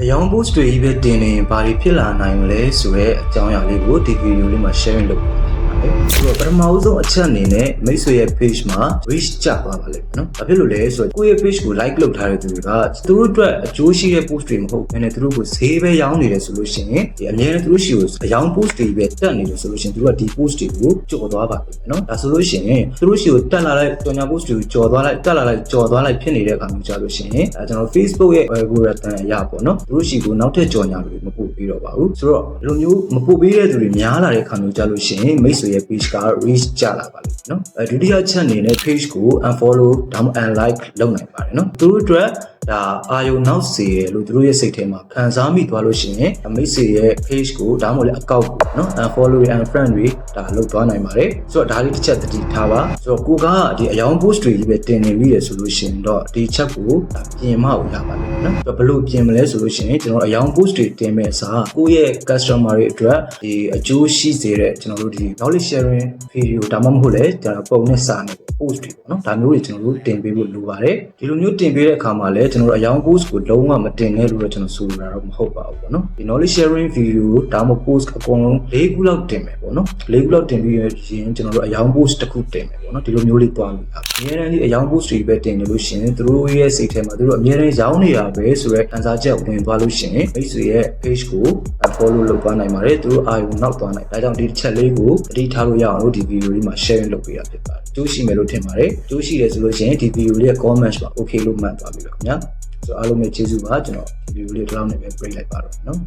ရောင် post တွေပဲတင်နေဘာတွေဖြစ်လာနိုင်မလဲဆိုတော့အကြောင်းအရာလေးကိုဒီဗီဒီယိုလေးမှာ sharing လုပ်ပါမယ်။ဆိုတော့ပထမဦးဆုံးအချက်အနေနဲ့မိတ်ဆွေရဲ့ page မှာ reach ကျသွားပါလိမ့်မယ်နော်။ဘာဖြစ်လို့လဲဆိုတော့ကိုယ့်ရဲ့ page ကို like လုပ်ထားတဲ့သူတွေကသူတို့အတွက်အကျိုးရှိတဲ့ post တွေမဟုတ်ဘဲနဲ့သူတို့ကိုဈေးပဲရောင်းနေတယ်ဆိုလို့ရှိရင်ဒီအများနဲ့သူတို့ရှိကိုအရောင် post တွေပဲတက်နေတယ်ဆိုလို့ရှိရင်သူတို့ကဒီ post တွေကိုကြော်သွားပါလိမ့်မယ်နော်။ဒါဆိုလို့ရှိရင်သူတို့ရှိကိုတက်လာလိုက်ကြော်ညာ post တွေကိုကြော်သွားလိုက်တက်လာလိုက်ကြော်သွားလိုက်ဖြစ်နေတဲ့အခါမျိုးကြလို့ရှိရင်ကျွန်တော် Facebook ရဲ့ algorithm အရပေါ့နော်သူတို့ရှိကိုနောက်ထပ်ကြော်ညာတွေမပို့ပြီးတော့ပါဘူးဆိုတော့ဒီလိုမျိုးမပို့ပြီးတဲ့သူတွေများလာတဲ့အခါမျိုးကြလို့ရှိရင်မိတ်ဆွေရဲ့ page က reach ကျလာပါလိမ့်မယ်နော်ဒုတိယချက်အနေနဲ့ page ကို unfollow ဒါမှမဟုတ် unlike လုပ်နိုင်ပါတယ်နော်သူတို့အတွက်ဒါအာယုံနောက်စေရလို့သူတို့ရဲ့စိတ်ထဲမှာခံစားမိသွားလို့ရှိရင်မိတ်ဆွေရဲ့ page ကိုဒါမှမဟုတ်လည်းအကောက်ကိုနော် unfollow and friend တွေဒါလုပ်သွားနိုင်ပါတယ်ဆိုတော့ဒါလေးတစ်ချက်သတိထားပါဆိုတော့ကိုကဒီအယောင် post တွေကြီးပဲတင်နေပြီးရဆိုလို့ရှိရင်တော့ဒီချက်ကိုပြင်မအောင်ရပါလိမ့်မယ်နော်ဆိုတော့ဘယ်လိုပြင်မလဲဆိုလို့ရှိရင်ကျွန်တော်အယောင် post တွေတင်မဲ့အစားကိုယ့်ရဲ့ customer တွေအတွက်ဒီအကျိုးရှိစေတဲ့ကျွန်တော်တို့ဒီ knowledge sharing video ဒါမှမဟုတ်လည်းကျွန်တော်ပုံနဲ့စာနေ post တွေပေါ့နော်ဒါမျိုးတွေကျွန်တော်တို့တင်ပေးဖို့လိုပါတယ်ဒီလိုမျိုးတင်ပေးတဲ့အခါမှာလည်းကျွန်တော်တို့အယောင် post ကိုလုံးဝမတင်နဲ့လို့ကျွန်တော်ဆိုလိုတာတော့မဟုတ်ပါဘူးပေါ့နော်ဒီ knowledge sharing video ဒါမှမဟုတ် post အကုန်လုံး၄ခုလောက်တင်မယ်ပေါ့နော်၄ခုလောက်တင်ပြီးရင်ကျွန်တော်တို့အယောင် post တစ်ခုတင်မယ်ပေါ့နော်ဒီလိုမျိုးလေးတွားလို့အများအားဖြင့်အယောင် post တွေပဲတင်နေလို့ရှိရင်သူတို့ရဲ့စိတ်ထဲမှာသူတို့အများအားရောင်းနေတာပဲဆိုတော့ခံစားချက်ဝင်သွားလို့ရှိရင်မိတ်ဆွေရဲ့ page ကို follow လုပ်သွားနိုင်ပါတယ်သူတို့အာရုံနောက်သွားနိုင်ဒါကြောင့်ဒီတစ်ချက်လေးကိုအတိထားလို့ရအောင်လို့ဒီ video လေးမှာ sharing လုပ်ပေးရဖြစ်ပါတယ်ကျိုးရှိမယ်လို့ထင်ပါတယ်ကျိုးရှိတယ်ဆိုလို့ရှိရင်ဒီ video လေးရဲ့ comments မှာ okay လို့မှတ်သွားပြီလို့ခင်ဗျာဆိုအားလုံးပဲကျေးဇူးပါကျွန်တော်ဒီ video လေးတစ်လောက်နဲ့ပဲ break လိုက်ပါတော့နော်